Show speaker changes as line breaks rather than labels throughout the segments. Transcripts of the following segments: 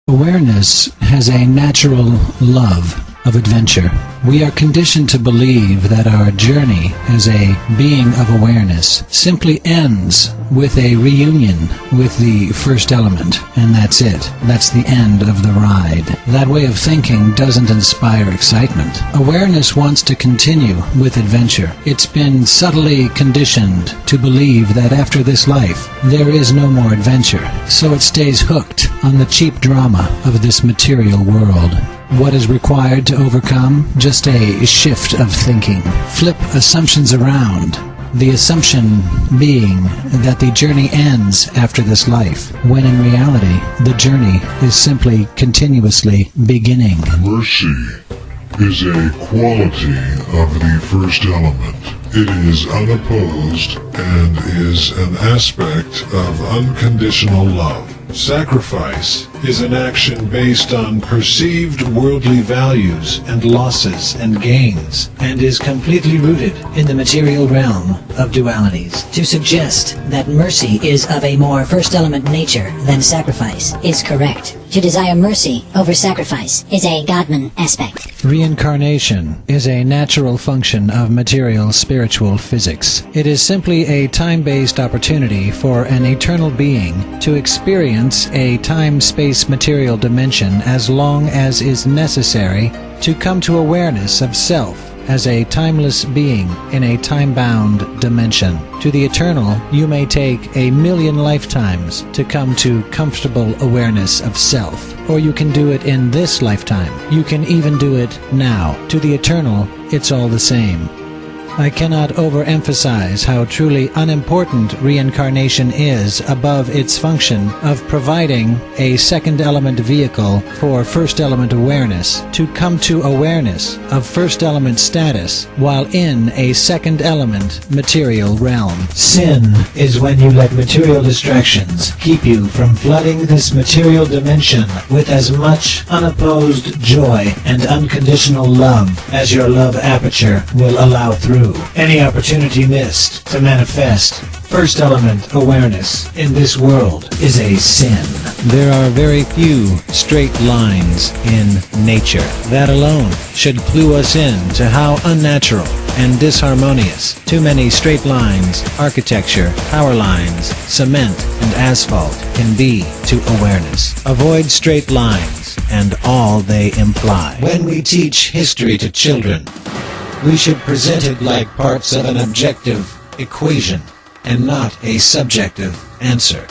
Awareness has a natural love of adventure. We are conditioned to believe that our journey as a being of awareness simply ends with a reunion with the first element, and that's it. That's the end of the ride. That way of thinking doesn't inspire excitement. Awareness wants to continue with adventure. It's been subtly conditioned to believe that after this life, there is no more adventure, so it stays hooked on the cheap drama of this material world. What is required to overcome? Just a shift of thinking. Flip assumptions around. The assumption being that the journey ends after this life, when in reality, the journey is simply continuously beginning.
Mercy is a quality of the first element. It is unopposed and is an aspect of unconditional love. Sacrifice is an action based on perceived worldly values and losses and gains, and is completely rooted in the material realm of dualities.
To suggest that mercy is of a more first element nature than sacrifice is correct.
To desire mercy over sacrifice is a Godman aspect.
Reincarnation is a natural function of material spiritual physics. It is simply a time-based opportunity for an eternal being to experience a time-space material dimension as long as is necessary to come to awareness of self as a timeless being in a time-bound dimension. To the eternal, you may take 1,000,000 lifetimes to come to comfortable awareness of self, or you can do it in this lifetime. You can even do it now. To the eternal, it's all the same. I cannot overemphasize how truly unimportant reincarnation is above its function of providing a second element vehicle for first element awareness to come to awareness of first element status while in a second element material realm. Sin is when you let material distractions keep you from flooding this material dimension with as much unopposed joy and unconditional love as your love aperture will allow through. Any opportunity missed to manifest first element awareness in this world is a sin. There are very few straight lines in nature. That alone should clue us in to how unnatural and disharmonious too many straight lines, architecture, power lines, cement, and asphalt can be to awareness. Avoid straight lines and all they imply. When we teach history to children, we should present it like parts of an objective equation and not a subjective answer.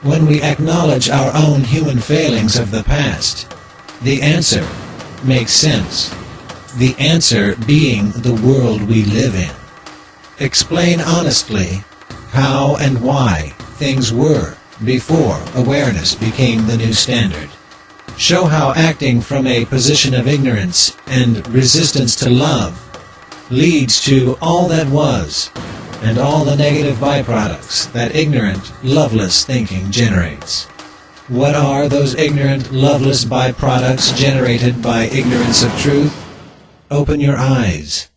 When we acknowledge our own human failings of the past, the answer makes sense. The answer being the world we live in. Explain honestly how and why things were before awareness became the new standard. Show how acting from a position of ignorance and resistance to love leads to all that was, and all the negative byproducts that ignorant, loveless thinking generates. What are those ignorant, loveless byproducts generated by ignorance of truth? Open your eyes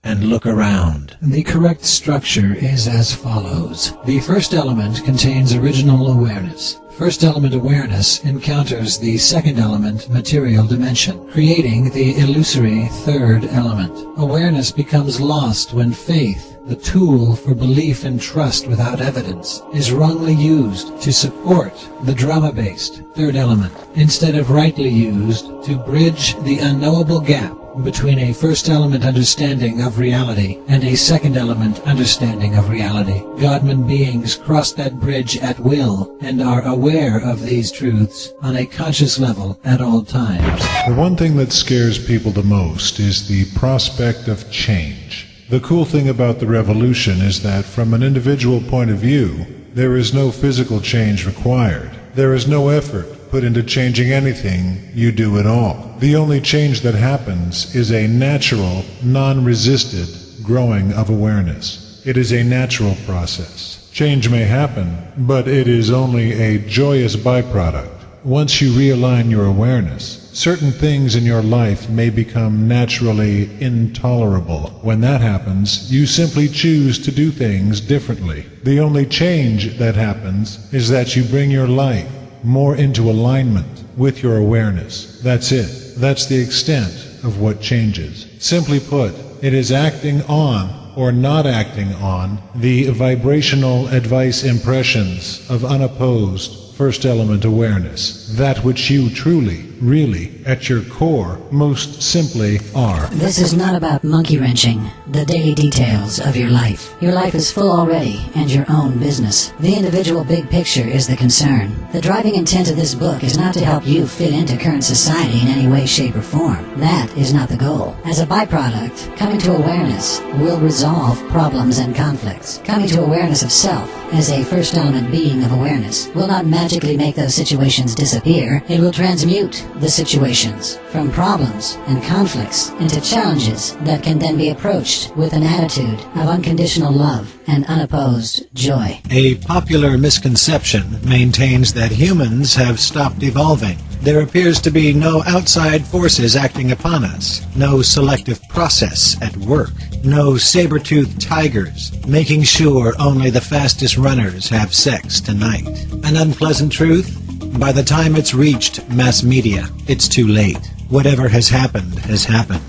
and look around. The correct structure is as follows. The first element contains original awareness. First element awareness encounters the second element material dimension, creating the illusory third element. Awareness becomes lost when faith, the tool for belief and trust without evidence, is wrongly used to support the drama-based third element, instead of rightly used to bridge the unknowable gap between a first element understanding of reality and a second element understanding of reality. Godman beings cross that bridge at will and are aware of these truths on a conscious level at all times.
The one thing that scares people the most is the prospect of change. The cool thing about the revolution is that from an individual point of view, there is no physical change required. There is no effort put into changing anything you do at all. The only change that happens is a natural, non-resisted growing of awareness. It is a natural process. Change may happen, but it is only a joyous byproduct. Once you realign your awareness, certain things in your life may become naturally intolerable. When that happens, you simply choose to do things differently. The only change that happens is that you bring your life more into alignment with your awareness. That's it. That's the extent of what changes. Simply put, it is acting on or not acting on the vibrational advice impressions of unopposed first element awareness, that which you truly, really, at your core, most simply are.
This is not about monkey wrenching the daily details of your life. Your life is full already, and your own business. The individual big picture is the concern. The driving intent of this book is not to help you fit into current society in any way, shape, or form. That is not the goal. As a byproduct, coming to awareness will resolve problems and conflicts. Coming to awareness of self as a first element being of awareness will not magically make those situations disappear. It will transmute the situations from problems and conflicts into challenges that can then be approached with an attitude of unconditional love and unopposed joy.
A popular misconception maintains that humans have stopped evolving. There appears to be no outside forces acting upon us, no selective process at work, no saber-toothed tigers making sure only the fastest runners have sex tonight. An unpleasant truth? By the time it's reached mass media, it's too late. Whatever has happened has happened.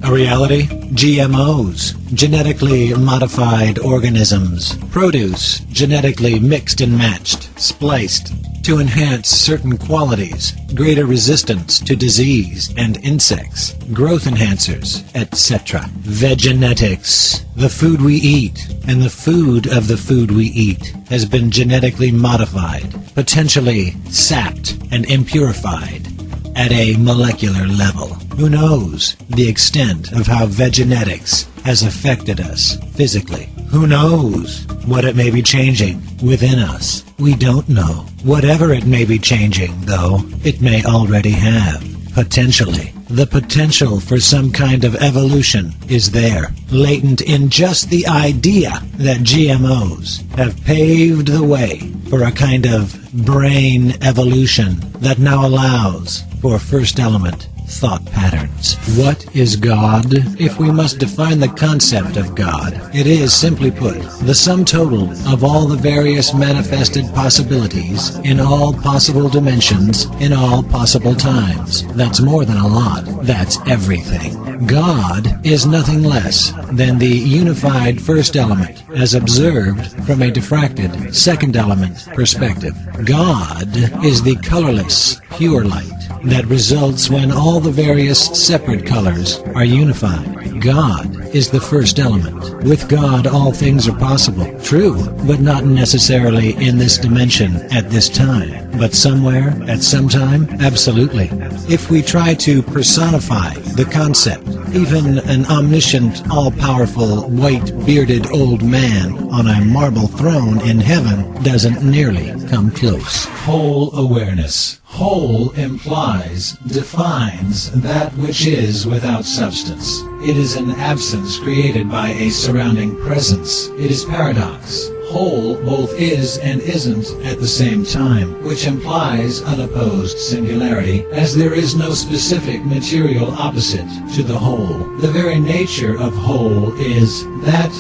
A reality? GMOs, genetically modified organisms, produce, genetically mixed and matched, spliced, to enhance certain qualities, greater resistance to disease and insects, growth enhancers, etc. Vegenetics. The food we eat and the food of the food we eat has been genetically modified, potentially sapped and impurified at a molecular level. Who knows the extent of how vegenetics has affected us physically? Who knows what it may be changing within us? We don't know. Whatever it may be changing, though, it may already have. Potentially. The potential for some kind of evolution is there, latent in just the idea that GMOs have paved the way for a kind of brain evolution that now allows for first element thought patterns. What is God? If we must define the concept of God, it is, simply put, the sum total of all the various manifested possibilities in all possible dimensions in all possible times. That's more than a lot. That's everything. God is nothing less than the unified first element as observed from a diffracted second element perspective. God is the colorless, pure light that results when all the various separate colors are unified. God is the first element. With God, all things are possible. True, but not necessarily in this dimension at this time. But somewhere, at some time, absolutely. If we try to personify the concept, even an omniscient, all-powerful, white-bearded old man on a marble throne in heaven doesn't nearly come close. Whole awareness. Whole implies, defines that which is without substance. It is an absence created by a surrounding presence. It is paradox. Whole both is and isn't at the same time, which implies unopposed singularity, as there is no specific material opposite to the whole. The very nature of whole is that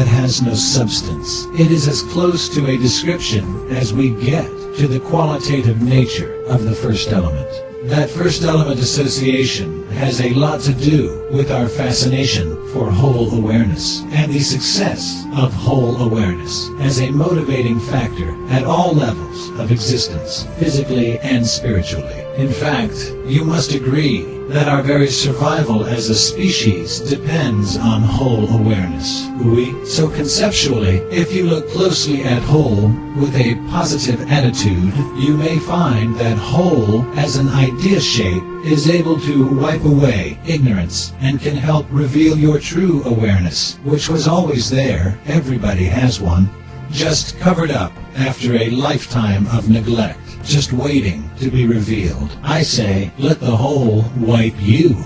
has no substance. It is as close to a description as we get to the qualitative nature of the first element. That first element association has a lot to do with our fascination for whole awareness and the success of whole awareness as a motivating factor at all levels of existence, physically and spiritually. In fact, you must agree that our very survival as a species depends on whole awareness. So conceptually, if you look closely at whole with a positive attitude, you may find that whole as an idea shape is able to wipe away ignorance and can help reveal your true awareness, which was always there. Everybody has one, just covered up after a lifetime of neglect, just waiting to be revealed. I say, let the whole wipe you.